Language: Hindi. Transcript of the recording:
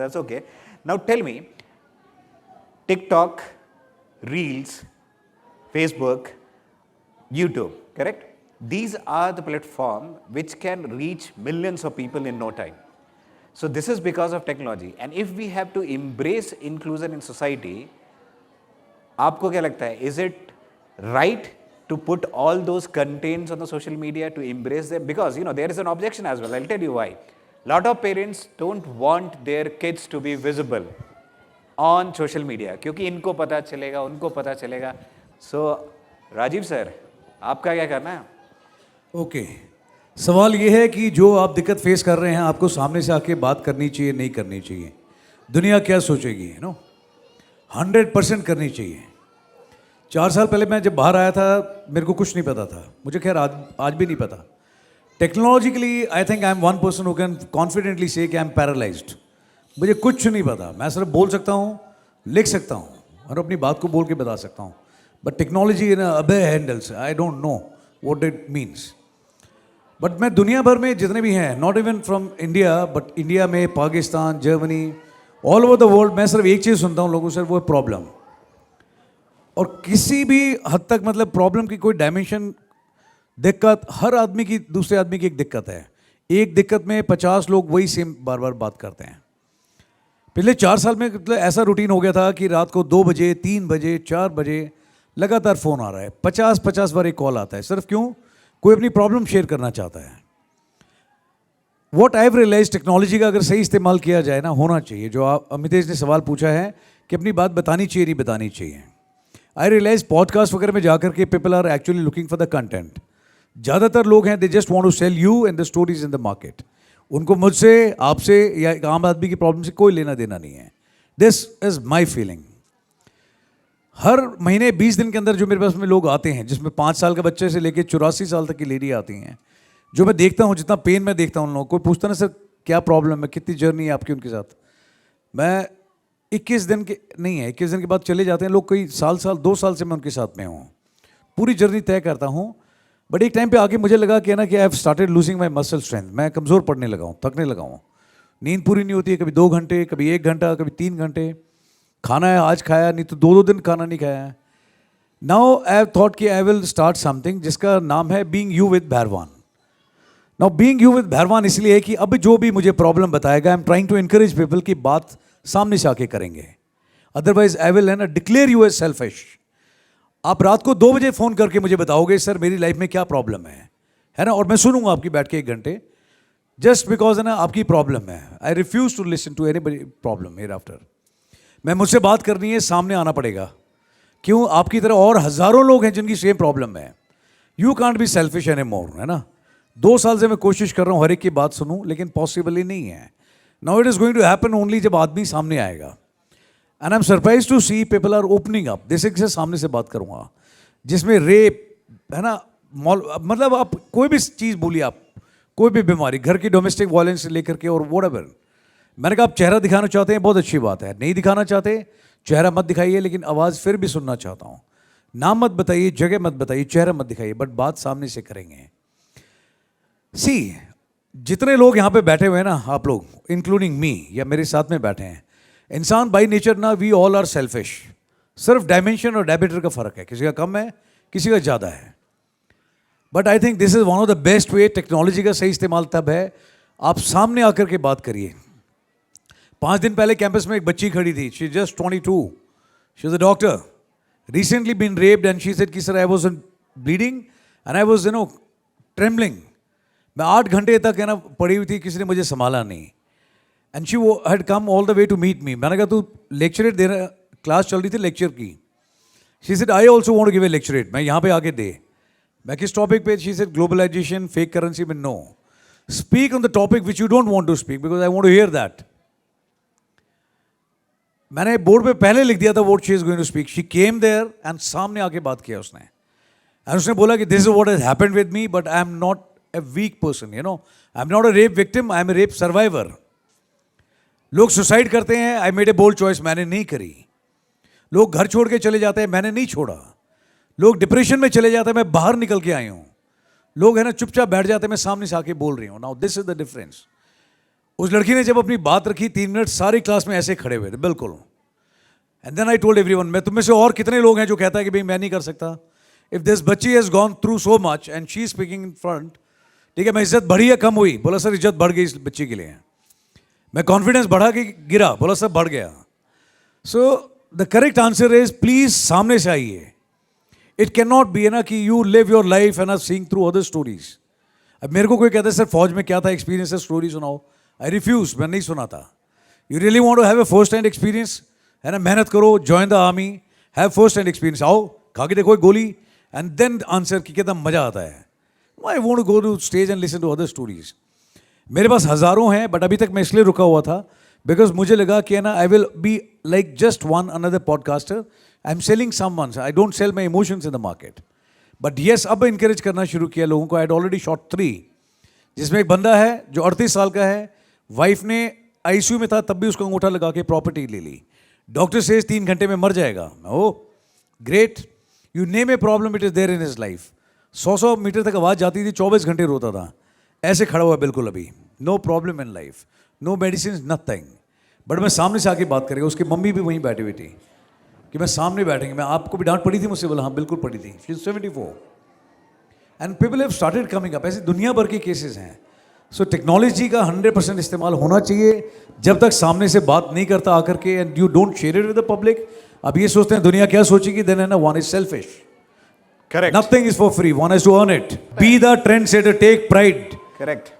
that's okay. Now tell me, TikTok, Reels, Facebook, YouTube, correct? These are the platform which can reach millions of people in no time. So this is because of technology. And if we have to embrace inclusion in society, आपको क्या लगता है? Is it right to put all those contents on the social media to embrace them? Because there is an objection as well. I'll tell you why. Lot of parents don't want their kids to be visible on social media क्योंकि इनको पता चलेगा, उनको पता चलेगा. So राजीव सर, आपका क्या करना है? ओके सवाल ये है कि जो आप दिक्कत फेस कर रहे हैं आपको सामने से आके बात करनी चाहिए, नहीं करनी चाहिए, दुनिया क्या सोचेगी? 100% करनी चाहिए. 4 साल पहले मैं जब बाहर आया था मेरे को कुछ नहीं पता था, मुझे खैर आज भी नहीं पता. Technologically I think I am one person who can confidently से कि आई एम पैरालाइज्ड. मुझे कुछ नहीं पता, मैं सिर्फ बोल सकता हूँ, लिख सकता हूँ और अपनी बात को बोल के बता सकता हूँ. बट टेक्नोलॉजी अबे handles, I don't know what it means. But मैं दुनिया भर में जितने भी हैं, not even from India but India में, Pakistan, Germany, all over the world, मैं सिर्फ एक चीज़ सुनता हूँ लोगों से, वो है प्रॉब्लम. और किसी भी हद तक मतलब प्रॉब्लम की कोई डायमेंशन, दिक्कत, हर आदमी की दूसरे आदमी की एक दिक्कत है. एक दिक्कत में 50 लोग वही सेम बार बार बात करते हैं. पिछले 4 साल में मतलब ऐसा रूटीन हो गया था कि रात को 2 बजे, 3 बजे, 4 बजे लगातार फ़ोन आ रहा है. 50 बार एक कॉल आता है. सिर्फ क्यों? कोई अपनी प्रॉब्लम शेयर करना चाहता है. What I have realise, technology का अगर सही इस्तेमाल किया जाए ना, होना चाहिए. जो आप अमितेश ने सवाल पूछा है कि अपनी बात बतानी चाहिए नहीं बतानी चाहिए. आई रियलाइज पॉडकास्ट वगैरह में जाकर के people are actually looking for the content. ज़्यादातर लोग हैं, they just want to sell you and the stories in the market. उनको मुझसे, आपसे या एक आम आदमी की प्रॉब्लम से कोई लेना देना नहीं है. This is my feeling. हर महीने 20 दिन के अंदर जो मेरे पास में लोग आते हैं, जिसमें 5 साल के बच्चे से लेकर 84 साल तक की लेडी आती हैं, जो मैं देखता हूँ, जितना पेन मैं देखता हूँ उन लोगों को, पूछता ना सर क्या प्रॉब्लम है, कितनी जर्नी है आपकी उनके साथ. मैं 21 दिन के नहीं है, 21 दिन के बाद चले जाते हैं लोग. कई साल 2 साल से मैं उनके साथ में हूँ, पूरी जर्नी तय करता हूँ. बट एक टाइम पे आके मुझे लगा कि कि I have started losing my muscle strength. मैं कमज़ोर पड़ने लगा हूँ, थकने लगा हूँ. नींद पूरी नहीं होती है, कभी 2 घंटे, कभी 1 घंटा, कभी 3 घंटे. खाना है आज खाया, नहीं तो 2 दिन खाना नहीं खाया है. नाउ आई हैव थॉट कि आई विल स्टार्ट समथिंग जिसका नाम है being you with Bhairavan. Now being you with Bhairavan इसलिए है कि अब जो भी मुझे प्रॉब्लम बताएगा, I am trying to encourage people की बात सामने से आके करेंगे. Otherwise I will declare you as selfish. आप रात को 2 बजे फ़ोन करके मुझे बताओगे सर मेरी लाइफ में क्या प्रॉब्लम है ना, और मैं सुनूंगा आपकी बैठ के 1 घंटे, जस्ट बिकॉज है ना आपकी प्रॉब्लम है. I refuse to listen to any problem hereafter. मैं मुझसे बात करनी है, सामने आना पड़ेगा. क्यों? आपकी तरह और हज़ारों लोग हैं जिनकी सेम प्रॉब्लम है. You can't be selfish any more, है ना. 2 साल से मैं कोशिश कर रहा हूँ हर एक की बात सुनूं, लेकिन पॉसिबल ही नहीं है. Now it is going to happen only जब आदमी सामने आएगा. And I am surprise to see people are opening up. जैसे किसी सामने से बात करूँगा जिसमें रेप, है ना, मतलब आप कोई भी चीज़ बोलिए, आप कोई भी बीमारी, घर की डोमेस्टिक वायलेंस से लेकर के और व्हाटएवर. मैंने कहा आप चेहरा दिखाना चाहते हैं, बहुत अच्छी बात है. नहीं दिखाना चाहते, चेहरा मत दिखाइए, लेकिन आवाज़ फिर भी सुनना चाहता हूँ. नाम मत बताइए, जगह मत बताइए, चेहरा मत दिखाइए, बट बात सामने से करेंगे. सी, जितने लोग यहाँ पे बैठे हुए हैं ना, आप लोग इंक्लूडिंग मी, या मेरे साथ में बैठे हैं, इंसान बाई नेचर ना, वी ऑल आर सेल्फिश. सिर्फ डायमेंशन और डायमीटर का फ़र्क है, किसी का कम है, किसी का ज़्यादा है. But I think this is one of the best way. Technology का सही इस्तेमाल तब है आप सामने आकर के बात करिए. 5 दिन पहले कैंपस में एक बच्ची खड़ी थी, she just 22, she is a doctor, recently been raped, and she said कि sir I was bleeding and I was trembling. मैं 8 घंटे तक है ना पड़ी हुई थी, किसी ने मुझे संभाला नहीं. And she had come all the way to meet me. मैंने कहा तू लेक्चरेट दे रहा, क्लास चल रही थी लेक्चर की. She said I also want to give a lecturette. मैं यहाँ पे आके दे. मैं किस टॉपिक पे? She said globalisation, fake currency. में no, speak on the topic which you don't want to speak because I want to hear that. मैंने बोर्ड पे पहले लिख दिया था what she is going to speak. She came there and सामने आके बात किया उसने. एंड उसने बोला कि this is what has happened with me, but I am not a weak person, you know, I am not a rape victim, I am a rape survivor. लोग सुसाइड करते हैं, I made a bold choice, मैंने नहीं करी. लोग घर छोड़ के चले जाते हैं, मैंने नहीं छोड़ा. लोग डिप्रेशन में चले जाते हैं, मैं बाहर निकल के आई हूँ. लोग है ना चुपचाप बैठ जाते हैं, मैं सामने से आके बोल रही हूँ. Now this is the difference. उस लड़की ने जब अपनी बात रखी 3 मिनट सारी क्लास में ऐसे खड़े हुए थे बिल्कुल. And then I told everyone, मैं तुम में से और कितने लोग हैं जो कहता है कि भाई मैं नहीं कर सकता. इफ दिस बच्ची has gone through so much and she speaking in front, ठीक है, मैं इज्जत बढ़ी या कम हुई? बोला सर इज्जत बढ़ गई इस बच्ची के लिए. मैं कॉन्फिडेंस बढ़ा कि गिरा? बोला सर बढ़ गया. So the correct answer is please सामने से आइए. इट कैन नॉट बी ना कि you live your life and are seeing through other stories. अब मेरे को कोई कहता है सर फौज में क्या था एक्सपीरियंस है, स्टोरी सुनाओ. आई रिफ्यूज, मैं नहीं सुनाता. You really want to have a first hand experience, है ना, मेहनत करो, join the army, have first hand experience. आओ खा के देखो एक गोली एंड देन आंसर कि कितना मजा आता है. I want to go to stage and listen to other stories. मेरे पास हज़ारों हैं बट अभी तक मैं इसलिए रुका हुआ था बिकॉज मुझे लगा कि ना I will be like just one another podcaster. I am selling someone, I don't sell my emotions in the market. But yes, अब इंकरेज करना शुरू किया लोगों को. आई हैड ऑलरेडी शॉट 3, जिसमें एक बंदा है जो 38 साल का है, वाइफ ने आईसीयू में था तब भी उसको अंगूठा लगा के प्रॉपर्टी ले ली. डॉक्टर से 3 घंटे में मर जाएगा. Oh great, you name a problem it is there in his life. 100 metre तक आवाज़ जाती थी, 24 घंटे रोता था, ऐसे खड़ा हुआ बिल्कुल अभी. No problem in life, no medicine, nothing. But मैं सामने से आके बात करेगा. उसकी मम्मी भी वहीं बैठी हुई थी कि मैं सामने बैठेंगे. मैं आपको भी डांट पड़ी थी मुझसे? बोला हाँ बिल्कुल पड़ी थी. She is 74 and people have started coming up. ऐसे दुनिया भर के केसेस हैं. सो टेक्नोलॉजी का 100% इस्तेमाल होना चाहिए. जब तक सामने से बात नहीं करता आकर के and you don't share it with the public. अब ये सोचते हैं दुनिया क्या सोचेगी, देन है ना, one is selfish. Correct. Nothing is for free. One has to earn it. Be the trendsetter. Take pride. Correct.